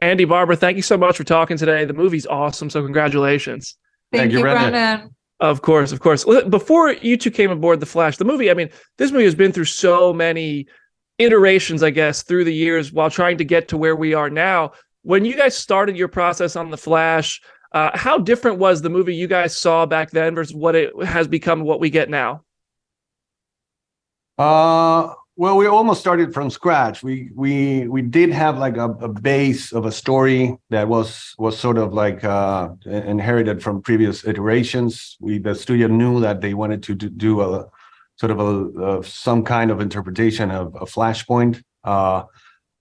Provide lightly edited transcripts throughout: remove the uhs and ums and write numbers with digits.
Andy, Barbara, thank you so much for talking today. The movie's awesome, so congratulations. Thank you, Brendan. Of course, of course. Before you two came aboard The Flash, the movie, I mean, this movie has been through so many iterations, I guess, through the years while trying to get to where we are now. When you guys started your process on The Flash, how different was the movie you guys saw back then versus what it has become, what we get now? Well, we almost started from scratch. We did have like a base of a story that was sort of like inherited from previous iterations. The studio knew that they wanted to do a sort of some kind of interpretation of a Flashpoint.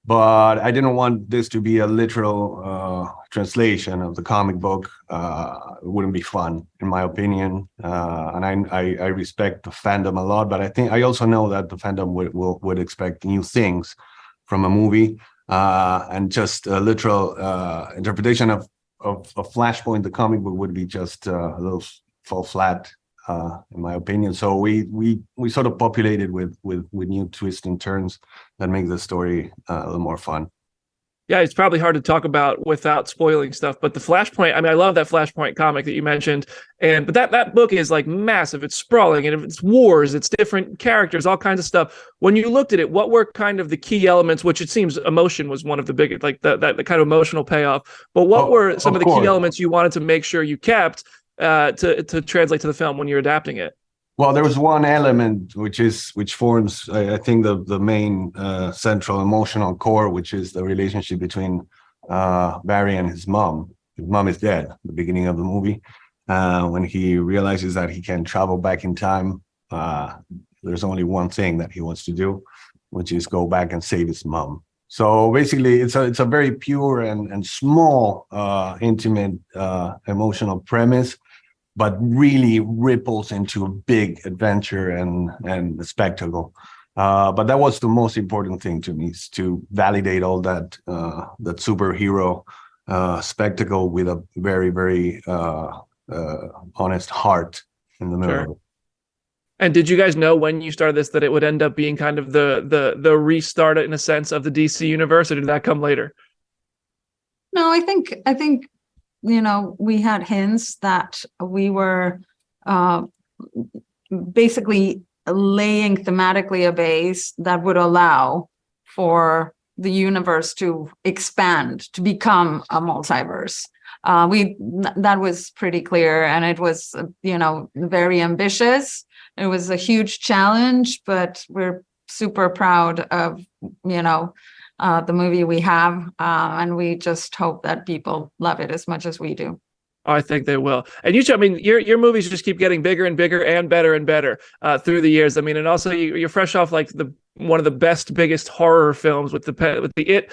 But I didn't want this to be a literal translation of the comic book. It wouldn't be fun, in my opinion. And I respect the fandom a lot, but I also know that the fandom would expect new things from a movie. And just a literal interpretation of Flashpoint, the comic book, would be just a little fall flat, in my opinion. So we sort of populated with new twists and turns that make the story a little more fun. Yeah, it's probably hard to talk about without spoiling stuff, but the Flashpoint, I mean, I love that Flashpoint comic that you mentioned, but that book is like massive. It's sprawling, and it's wars, it's different characters, all kinds of stuff. When you looked at it, what were kind of the key elements, which it seems emotion was one of the biggest, like the kind of emotional payoff, but what were some of the key elements you wanted to make sure you kept to translate to the film when you're adapting it? Well, there was one element which forms, I think, the main central emotional core, which is the relationship between Barry and his mom. His mom is dead at the beginning of the movie. When he realizes that he can travel back in time, there's only one thing that he wants to do, which is go back and save his mom. So basically, it's a very pure and small, intimate, emotional premise, but really ripples into a big adventure and a spectacle. But that was the most important thing to me, is to validate all that superhero spectacle with a very, very honest heart in the middle of it. And did you guys know when you started this that it would end up being kind of the restart, in a sense, of the DC universe, or did that come later? No, I think we had hints that we were basically laying thematically a base that would allow for the universe to expand, to become a multiverse. That was pretty clear, and it was, very ambitious. It was a huge challenge, but we're super proud of, the movie we have, and we just hope that people love it as much as we do. I think they will. And your movies just keep getting bigger and bigger and better through the years. I mean, and also you're fresh off like one of the biggest horror films with the It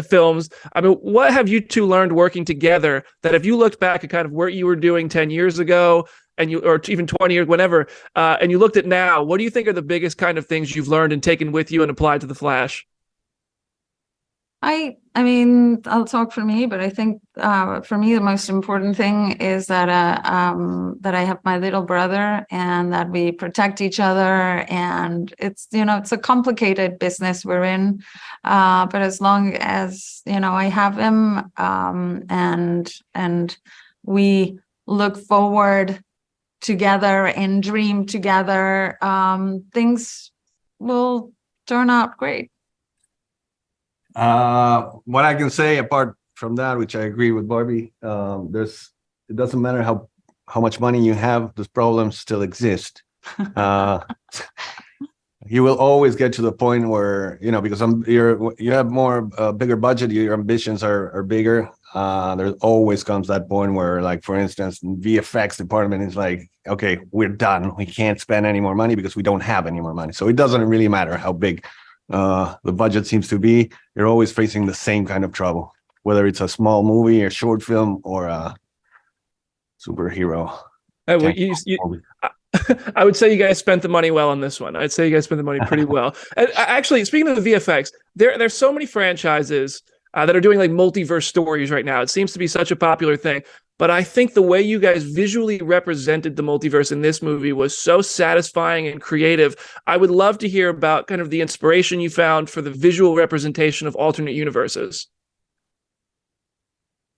films. I mean, what have you two learned working together that if you looked back at kind of what you were doing 10 years ago or even 20 years, whenever, and you looked at now, what do you think are the biggest kind of things you've learned and taken with you and applied to The Flash? I mean, I'll talk for me, but I think for me the most important thing is that that I have my little brother and that we protect each other. And it's it's a complicated business we're in, but as long as I have him, and we look forward together and dream together, things will turn out great. What I can say apart from that, which I agree with Barbie, it doesn't matter how much money you have, those problems still exist. You will always get to the point where, because you have more bigger budget, your ambitions are bigger. There always comes that point where, like, for instance, VFX department is like, okay, we're done. We can't spend any more money because we don't have any more money. So it doesn't really matter how big the budget seems to be. You're always facing the same kind of trouble, whether it's a small movie, a short film, or a superhero. I would say you guys spent the money well on this one. I'd say you guys spent the money pretty well. And actually, speaking of the VFX, there's so many franchises that are doing like multiverse stories right now. It seems to be such a popular thing. But I think the way you guys visually represented the multiverse in this movie was so satisfying and creative. I would love to hear about kind of the inspiration you found for the visual representation of alternate universes.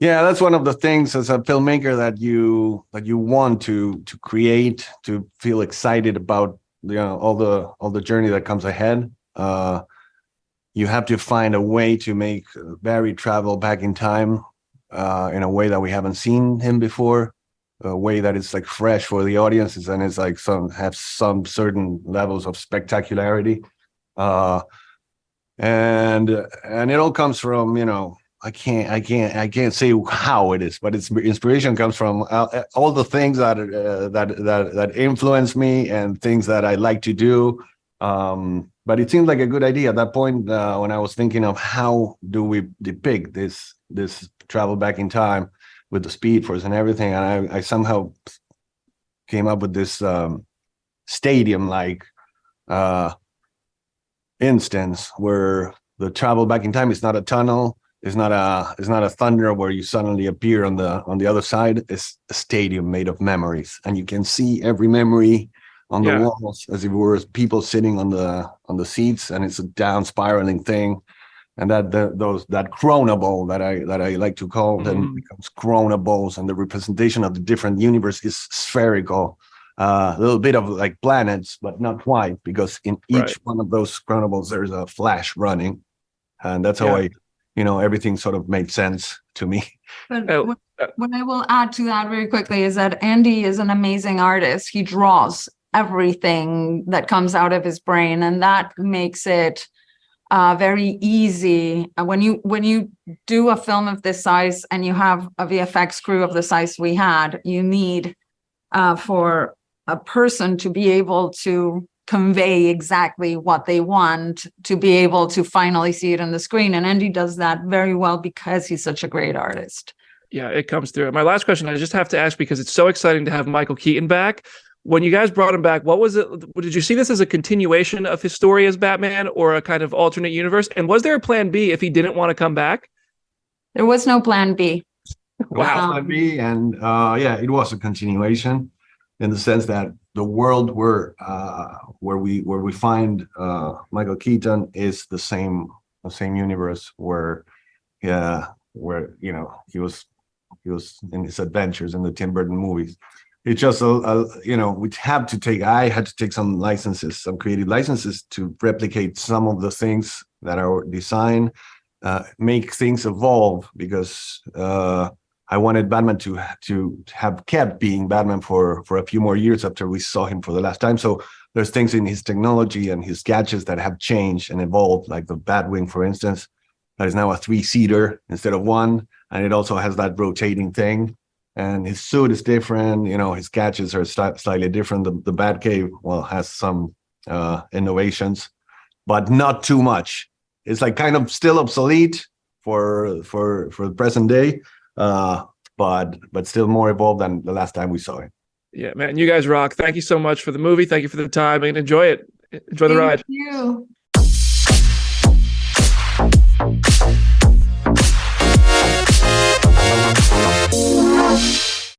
Yeah, that's one of the things as a filmmaker that you want to create, to feel excited about, all the journey that comes ahead. You have to find a way to make Barry travel back in time in a way that we haven't seen him before, a way that is like fresh for the audiences and is like have some certain levels of spectacularity. And it all comes from, I can't say how it is, but its inspiration comes from all the things that influence me and things that I like to do. But it seemed like a good idea at that point when I was thinking of how do we depict this travel back in time with the Speed Force and everything, and I somehow came up with this stadium-like instance where the travel back in time is not a tunnel. It's not a thunder where you suddenly appear on the other side. It's a stadium made of memories, and you can see every memory on the walls as if it were people sitting on the seats, and it's a down spiraling thing. And that chronable that I like to call then becomes chronobles, and the representation of the different universe is spherical. A little bit of like planets, but not quite, because in each one of those chronobles there's a flash running, and that's how everything sort of made sense to me. But what I will add to that very quickly is that Andy is an amazing artist. He draws everything that comes out of his brain, and that makes it very easy. When you do a film of this size and you have a VFX crew of the size we had, you need for a person to be able to convey exactly what they want, to be able to finally see it on the screen. And Andy does that very well because he's such a great artist. Yeah, it comes through. My last question, I just have to ask, because it's so exciting to have Michael Keaton back. When you guys brought him back, what was it? Did you see this as a continuation of his story as Batman, or a kind of alternate universe? And was there a plan B if he didn't want to come back? There was no plan B. Wow. Plan B, and it was a continuation in the sense that the world where we find Michael Keaton is the same universe where he was in his adventures in the Tim Burton movies. It's just I had to take some creative licenses to replicate some of the things that are designed, make things evolve, because I wanted Batman to have kept being Batman for a few more years after we saw him for the last time. So there's things in his technology and his gadgets that have changed and evolved, like the Batwing, for instance, that is now a 3-seater instead of one, and it also has that rotating thing. And his suit is different, his gadgets are slightly different. The Batcave, has some innovations, but not too much. It's like kind of still obsolete for the present day, but still more evolved than the last time we saw it. Yeah, man, you guys rock. Thank you so much for the movie. Thank you for the time, and enjoy it. Enjoy the ride. Thank you.